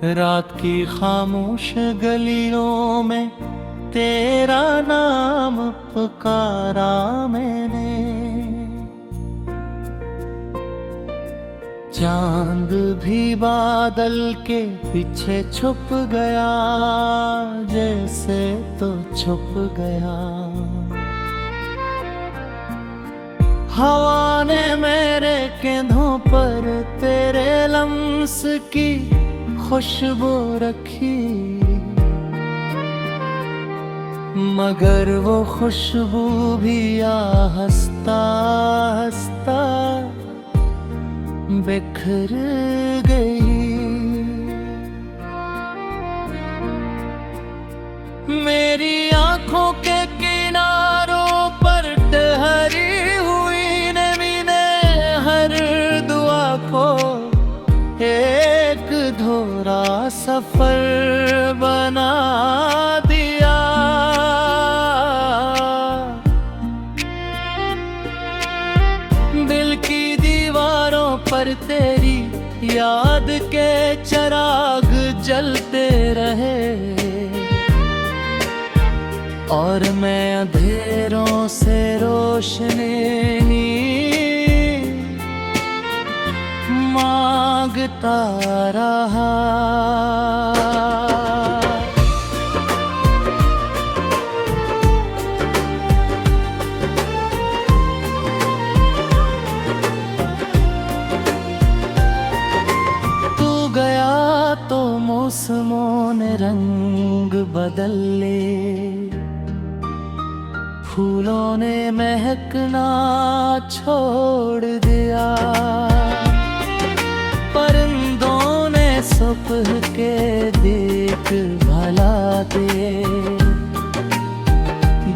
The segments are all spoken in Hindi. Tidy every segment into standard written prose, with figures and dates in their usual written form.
रात की खामोश गलियों में तेरा नाम पुकारा मैंने। चांद भी बादल के पीछे छुप गया, जैसे तो छुप गया। हवा ने मेरे कंधों पर तेरे लम्स की खुशबू रखी, मगर वो खुशबू भी आहिस्ता आहिस्ता बिखर गई। मेरी आंखों के किनारों पर ठहरी हुई नमी ने हर दुआ को एक धोरा सफर बना दिया। दिल की दीवारों पर तेरी याद के चिराग जलते रहे, और मैं अंधेरों से रोशनी मांगता रहा। तू गया तो मौसमों ने रंग बदल ले, फूलों ने महकना छोड़ दिया, परिंदों ने सुबह के देख भला दे,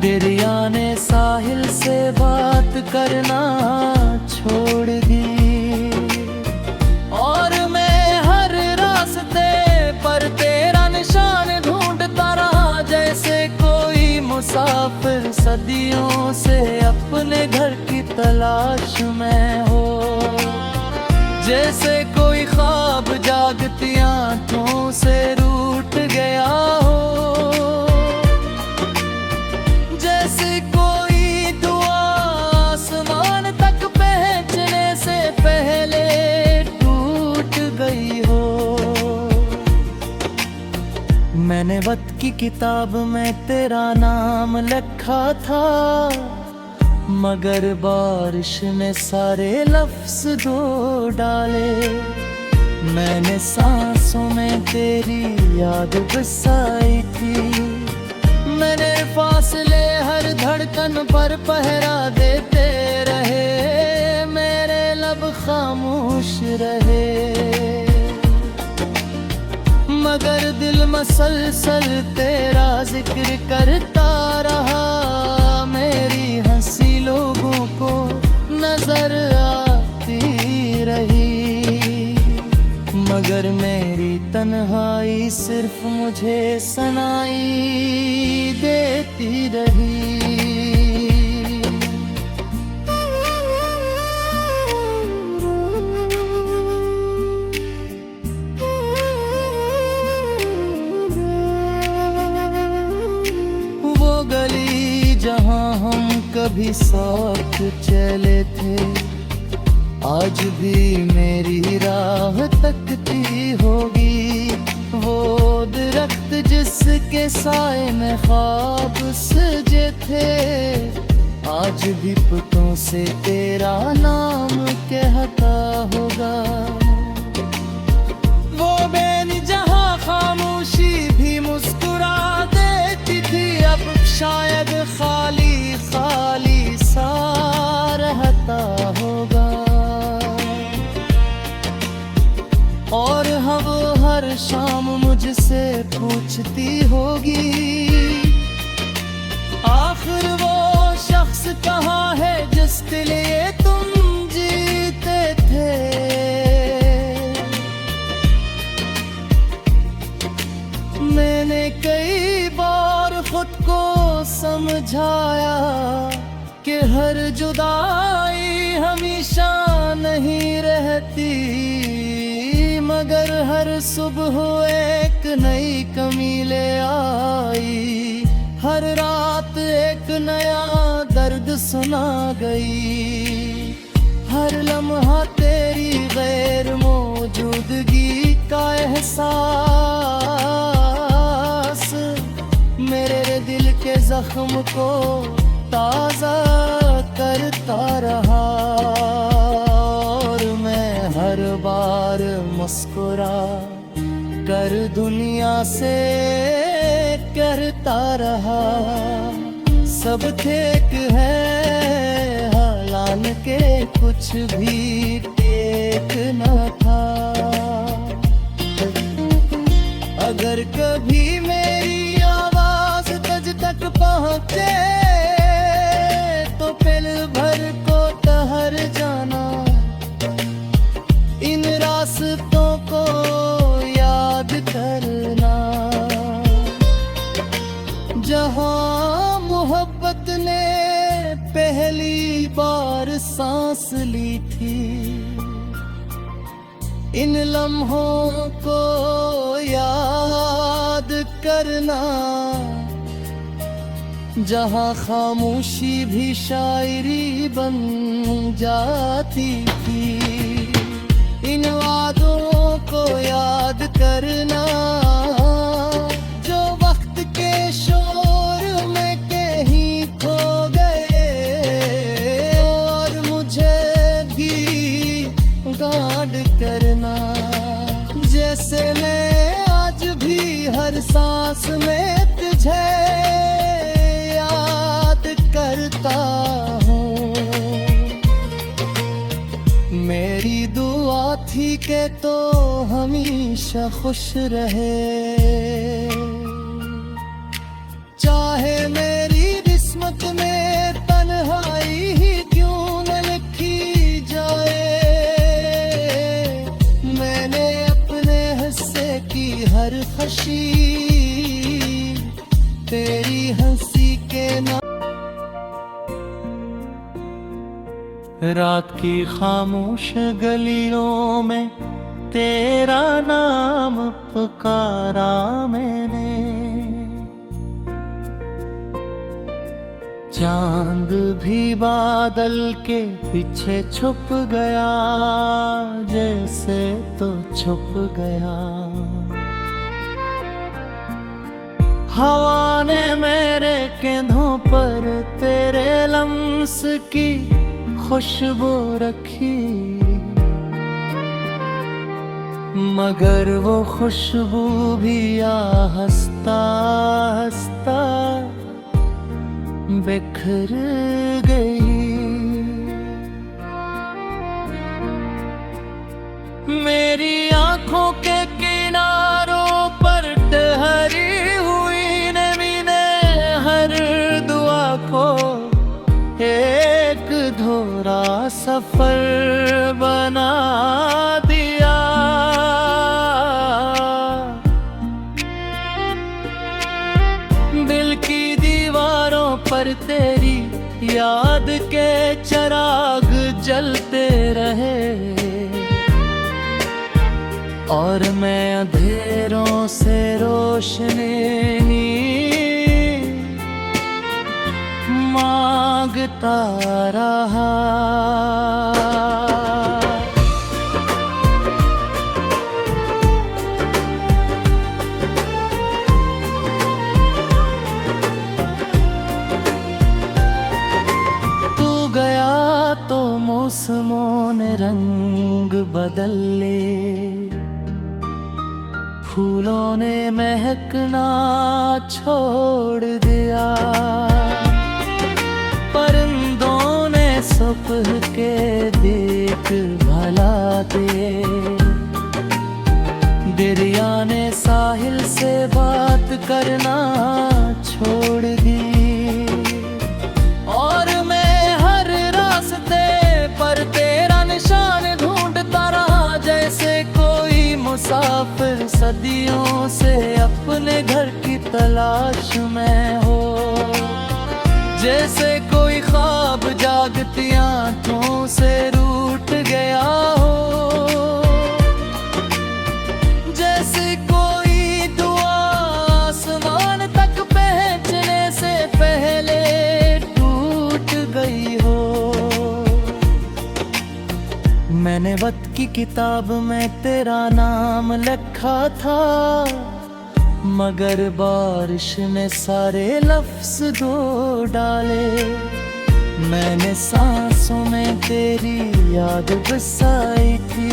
दरिया ने साहिल से बात करना छोड़ दी, और मैं हर रास्ते पर तेरा निशान ढूंढता रहा, जैसे कोई मुसाफिर सदियों से अपने घर की तलाश में हो, जैसे कोई ख्वाब जागती आंखों से रूठ गया हो, जैसे कोई दुआ आसमान तक पहुंचने से पहले टूट गई हो। मैंने वक्त की किताब में तेरा नाम लिखा था, मगर बारिश ने सारे लफ्ज धो डाले। मैंने सांसों में तेरी याद बसाई थी, मैंने फासले हर धड़कन पर पहरा देते रहे, मेरे लब खामोश रहे, मगर दिल मसलसल तेरा जिक्र करता रहा। मेरी हंसी लोगों को नजर आती रही, मगर मेरी तन्हाई सिर्फ मुझे सुनाई देती रही। जहाँ हम कभी साथ चले थे, आज भी मेरी राह तकती होगी। वो दरख्त जिसके साए में ख्वाब सजे थे, आज भी पुतों से तेरा नाम कहता होगा। वो बेनी जहाँ खामोशी भी मुस्कुरा देती थी, अब शायद खाली खाली सा रहता होगा, और हम हर शाम मुझसे पूछती होगी, आखिर वो शख्स कहाँ है जिसके लिए तुम जीते थे। मैंने कई बार खुद को समझाया कि हर जुदाई हमेशा नहीं रहती, मगर हर सुबह एक नई कमी ले आई, हर रात एक नया दर्द सुना गई। हर लम्हा तेरी गैर मौजूदगी का एहसास मेरे दिल के जख्म को ताज़ा करता रहा। और मैं हर बार मुस्कुरा कर दुनिया से करता रहा, सब ठीक है हालांकि कुछ भी ठीक न था। अगर कभी मेरी आवाज तुझ तक पहुंचे तो पल भर को ठहर जाना, इन रास्तों को याद करना जहां मोहब्बत ने पहली बार सांस ली थी। इन लम्हों को याद करना जहां खामोशी भी शायरी बन जाती थी। इन वादों को याद करना जो वक्त के शोर में कहीं खो गए, और मुझे भी गार्ड करना जैसे मैं आज भी हर सांस में तुझे याद करता हूँ। मेरी दुआ थी कि तो हमेशा खुश रहे, चाहे मेरी किस्मत में तन्हाई ही क्यों न लिखी जाए। मैंने अपने हिस्से की हर खुशी तेरी हंसी के नाम। रात की खामोश गलियों में तेरा नाम पुकारा मैंने, चांद भी बादल के पीछे छुप गया जैसे तो छुप गया। हवा ने मेरे कंधों पर तेरे लम्स की खुशबू रखी, मगर वो खुशबू भी आहिस्ता आहिस्ता बिखर गई। मेरी आंखों के किनारों पर ठहरी हुई नमी ने हर दुआ को एक धोरा सफर बना दिया। दिल की दीवारों पर तेरी याद के चिराग जलते रहे, और मैं अंधेरों से रोशनी मांगता रहा। तू गया तो मौसमों ने रंग बदल ले, फूलों ने महकना छोड़ दिया, परिंदों ने सुबह के देख भला दे, दरिया ने साहिल से बात करना छोड़ दी। और मैं हर रास्ते पर तेरा निशान ढूंढता रहा, जैसे कोई मुसाफिर सदियों से अपने घर की तलाश में हो, जैसे कोई ख्वाब जागती आंखों से रूठ गया हो। मोहब्बत की किताब में तेरा नाम लिखा था, मगर बारिश ने सारे लफ्ज धो डाले। मैंने सांसों में तेरी याद बसाई थी,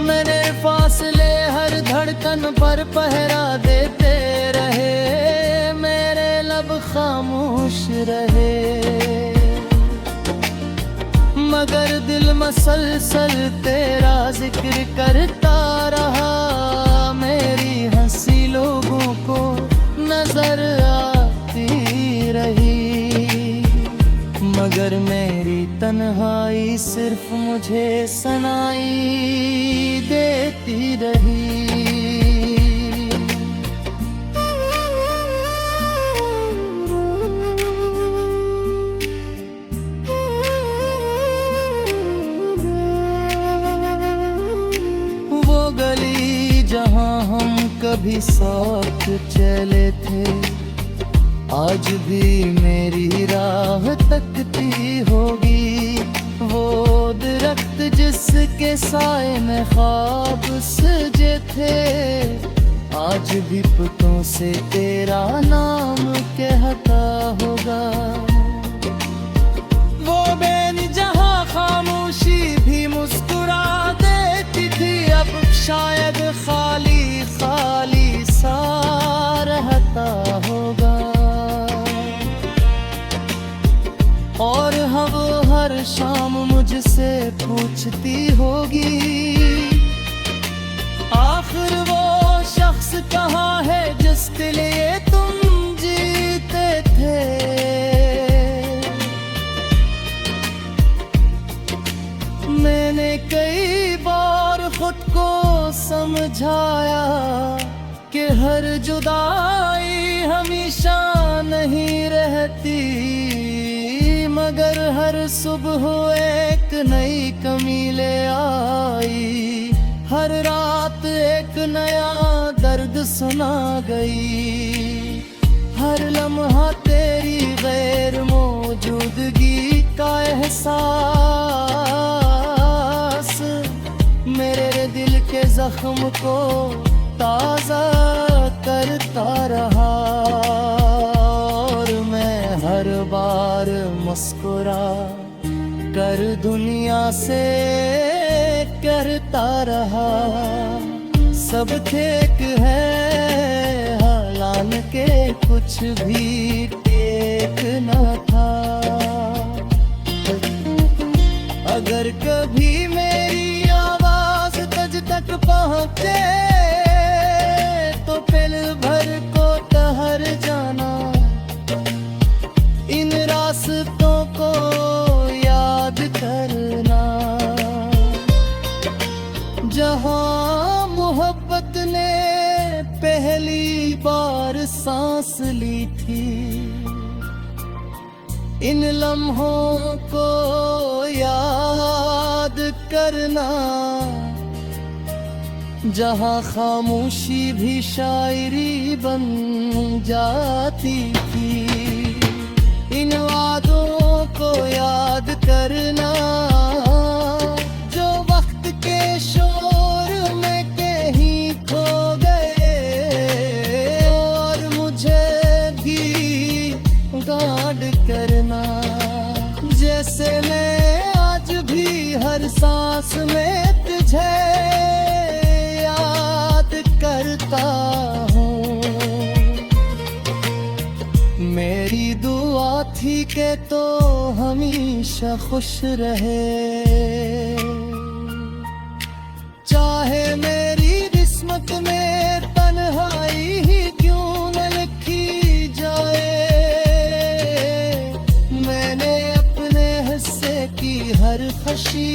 मैंने फासले हर धड़कन पर पहरा देते रहे, मेरे लब खामोश रहे। मगर दिल मसलसल तेरा जिक्र करता रहा, मेरी हंसी लोगों को नजर आती रही, मगर मेरी तन्हाई सिर्फ मुझे सुनाई देती रही। गली जहां हम कभी साथ चले थे, आज भी मेरी राह तकती होगी। वो दरख्त जिसके साए में ख्वाब सजे थे, आज भी पुतों से तेरा नाम कहता होगा। वो बेनिजहां खामोशी भी मुस्कुरा देती थी, अब शायद खाली खाली सा रहता होगा। और वो हर शाम मुझसे पूछती होगी, आखिर वो शख्स कहाँ है जिसके लिए तुम जीते थे। मैंने कई बार खुद को समझाया कि हर जुदाई हमेशा नहीं रहती, मगर हर सुबह एक नई कमी ले आई, हर रात एक नया दर्द सुना गई, हर लम्हा तेरी गैर मौजूदगी का एहसास मेरे दिल के जख्म को ताज़ा करता रहा। और मैं हर बार मुस्कुरा कर दुनिया से करता रहा, सब ठीक है हालांकि कुछ भी ठीक न था। अगर कभी मेरी आवाज तुझ तक पहुंचे तो पल भर को ठहर जाना, इन रास्तों को याद करना, जहां मोहब्बत ने पहली बार सांस ली थी। इन लम्हों को याद करना, जहां खामोशी भी शायरी बन जाती थी। इन वादों को याद करना जो वक्त के शोर में कहीं खो गए, और मुझे भी गार्ड करना, जैसे मैं आज भी हर सांस में तुझे याद करता हूँ। मेरी दुआ थी कि तो हमेशा खुश रहे, चाहे मेरी किस्मत में तन्हाई ही क्यों न लिखी जाए। मैंने अपने हिस्से की हर खुशी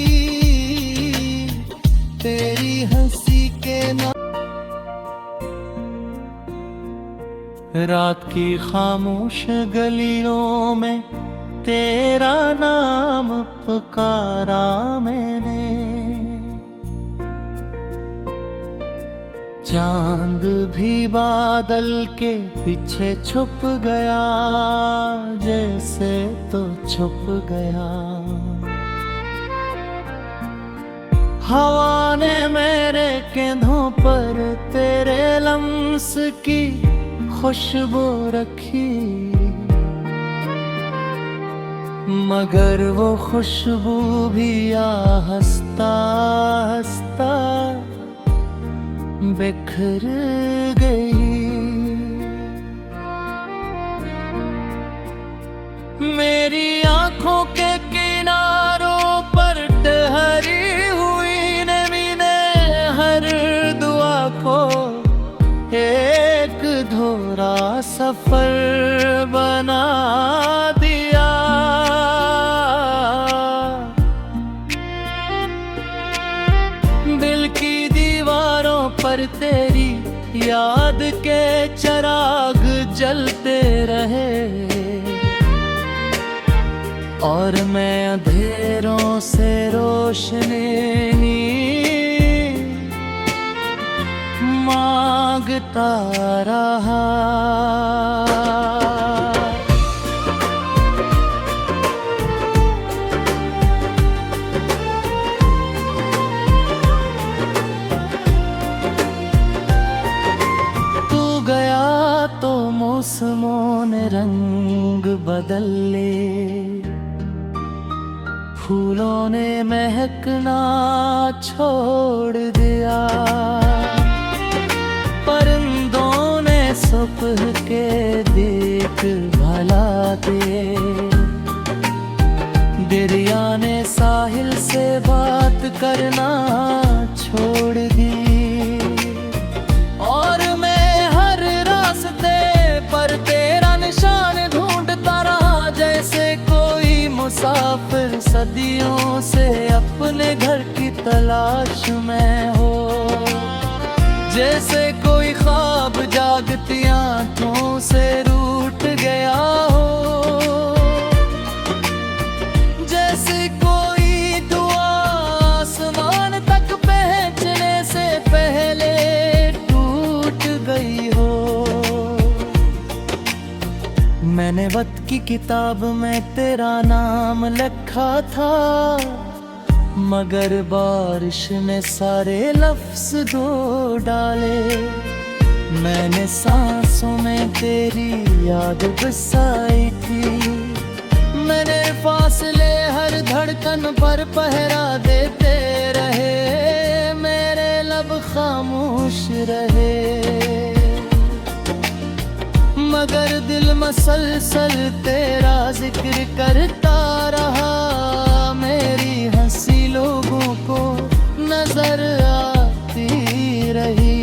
तेरी हंसी के नाम। रात की खामोश गलियों में तेरा नाम पुकारा मैंने, चांद भी बादल के पीछे छुप गया, जैसे तो छुप गया। हवा ने मेरे कंधों पर तेरे लम्स की खुशबू रखी, मगर वो खुशबू भी आहिस्ता आहिस्ता बिखर गई। मेरी आंखों के किनारों पर ठहरी हुई नमी ने हर दुआ को एक धोरा सफर बना दिया। दिल की दीवारों पर तेरी याद के चिराग जलते रहे, और मैं अंधेरों से रोशनी मांगता रहा। तू गया तो मौसमों ने रंग बदल ले, फूलों ने महकना छोड़ दिया, परिंदों ने सुबह के देख भला दे, दरिया ने साहिल से बात करना छोड़ दी। और मैं हर रास्ते पर तेरा निशान ढूंढता रहा, जैसे कोई मुसाफिर सदियों से अपने घर की तलाश में हो, जैसे कोई ख्वाब जागती आंखों से रूठ गया हो, जैसे कोई दुआ आसमान तक पहुंचने से पहले टूट गई हो। मैंने वक्त की किताब में तेरा नाम लिखा था, मगर बारिश ने सारे लफ्ज धो डाले। मैंने सांसों में तेरी याद बसाई थी, मैंने फासले हर धड़कन पर पहरा देते रहे, मेरे लब खामोश रहे, मगर दिल मसलसल तेरा जिक्र करता रहा। मेरी हंसी लोगों को नजर आती रही,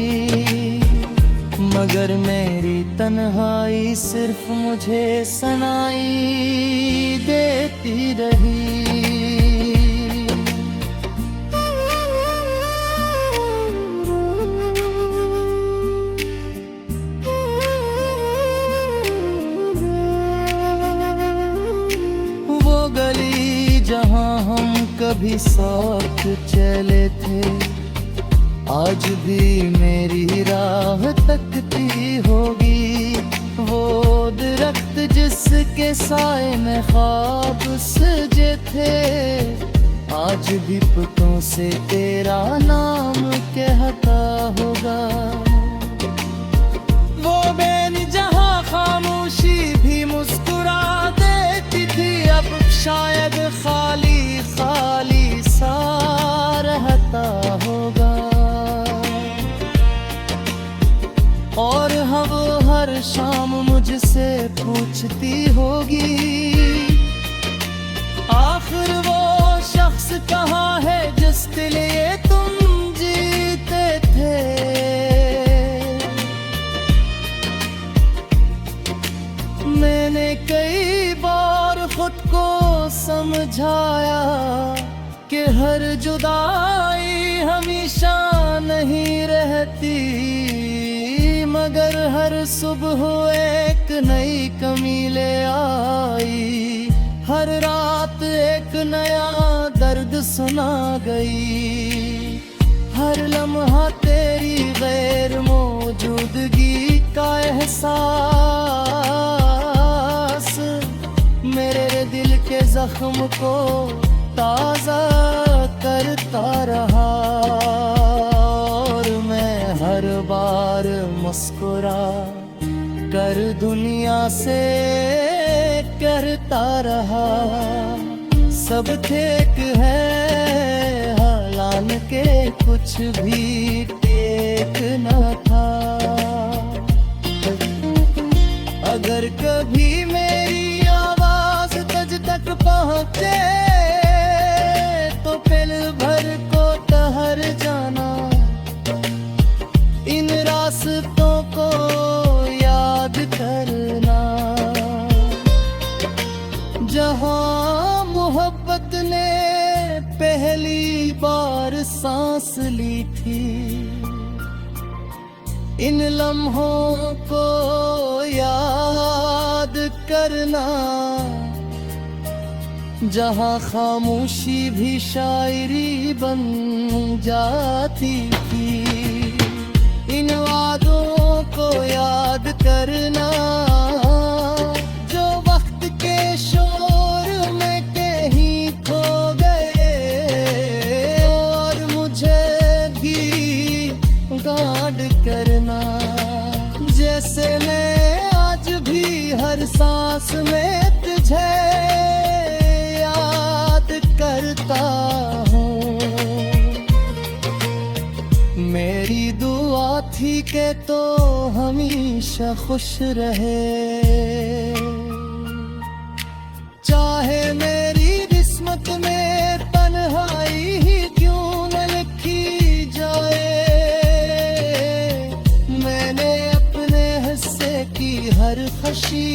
मगर मेरी तन्हाई सिर्फ मुझे सुनाई देती रही। गली जहां हम कभी साथ चले थे, आज भी मेरी राह तकती होगी। वो दरख्त जिसके साए में ख्वाब सजे थे, आज भी पतों से तेरा नाम कहता होगा। वो बेनी जहां खामोशी भी मुस्कुरा देती थी, अब शायद खाली खाली सा रहता होगा। और हम हर शाम मुझसे पूछती होगी, आखिर वो शख्स कहाँ है जिसके लिए तुम जीते थे। मैंने कई बार खुद को समझाया कि हर जुदाई हमेशा नहीं रहती, मगर हर सुबह एक नई कमी ले आई, हर रात एक नया दर्द सुना गई, हर लम्हा तेरी गैर मौजूदगी का एहसास मेरे दिल के जख्म को ताज़ा करता रहा। मुस्कुरा कर दुनिया से करता रहा। सब ठीक है हालांकि कुछ भी ठीक न था। अगर कभी मेरी आवाज तुझ तक पहुंचे तो पल भर को ठहर जाना। इन रास्तों को याद करना जहां मोहब्बत ने पहली बार सांस ली थी। इन लम्हों को याद करना जहां खामोशी भी शायरी बन जाती थी। इन वादों को याद करना जो वक्त के शोर में कहीं खो गए और मुझे भी गार्ड करना। जैसे मैं आज भी हर सांस में तुझे याद करता हूँ। मेरी दुआ थी कि तो हमेशा खुश रहे। चाहे मेरी किस्मत में तन्हाई ही क्यों न लिखी जाए। मैंने अपने हिस्से की हर खुशी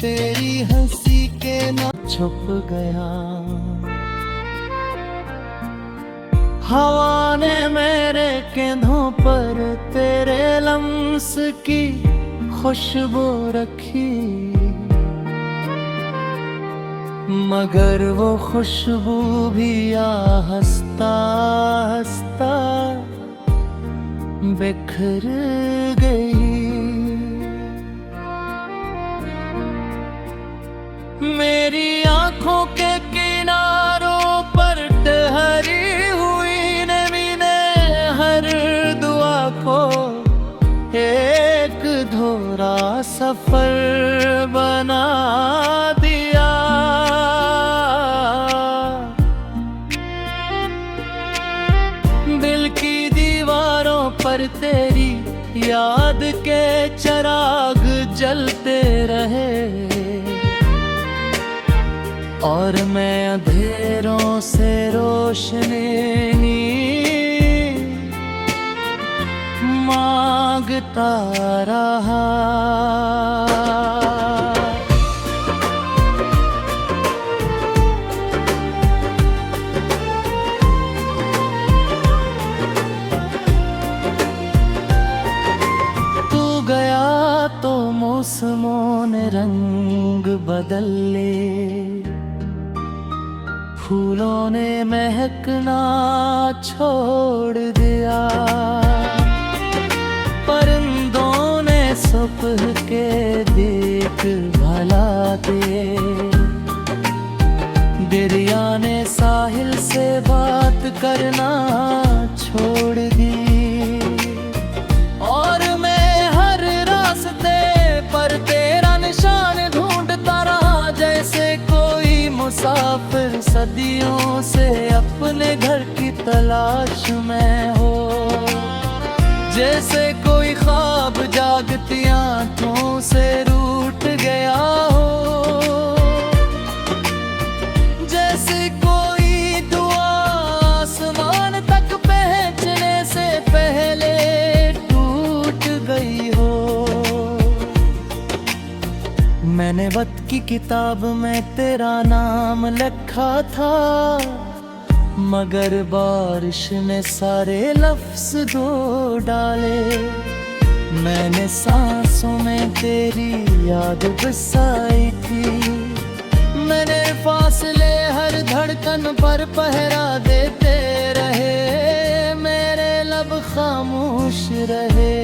तेरी हंसी के ना छुप गया। हवा ने मेरे कंधों पर तेरे लम्स की खुशबू रखी, मगर वो खुशबू भी आहिस्ता आहिस्ता बिखर गई। मेरी आंखों के किनारों पर ठहरी हुई नमी ने हर दुआ को एक धोरा सफर बना दिया। दिल की दीवारों पर तेरी याद के चिराग जलते रहे और मैं अंधेरों से रोशनी मांगता रहा। तू गया तो मौसमों ने रंग बदल ले, फूलों ने महकना छोड़ दिया, परिंदों ने सुबह के देख भला दे, दरिया ने साहिल से बात करना छोड़ दी। और मैं हर रास्ते पर तेरा निशान ढूंढता रहा, जैसे कोई मुसाफिर सदियों से अपने घर की तलाश में हो, जैसे कोई ख्वाब जागती आंखों से रूठ गया हो, जैसे कोई दुआ आसमान तक पहुंचने से पहले टूट गई हो। मैंने वक्त की किताब में तेरा नाम लिखा था, मगर बारिश ने सारे लफ्ज धो डाले। मैंने सांसों में तेरी याद बसाई थी, मैंने फासले हर धड़कन पर पहरा देते रहे, मेरे लब खामोश रहे,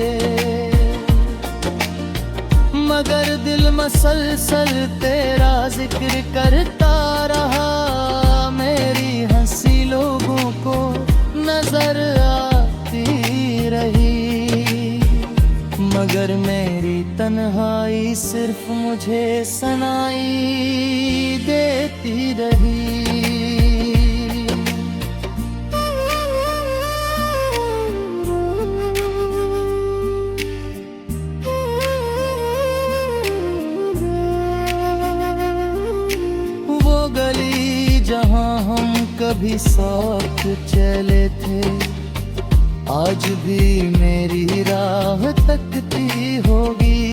मगर दिल मसलसल तेरा जिक्र करता रहा। मेरी हंसी लोगों को नजर आती रही। सिर्फ मुझे सनाई देती रही। वो गली जहां हम कभी साथ चले थे, आज भी मेरी राह तकती होगी।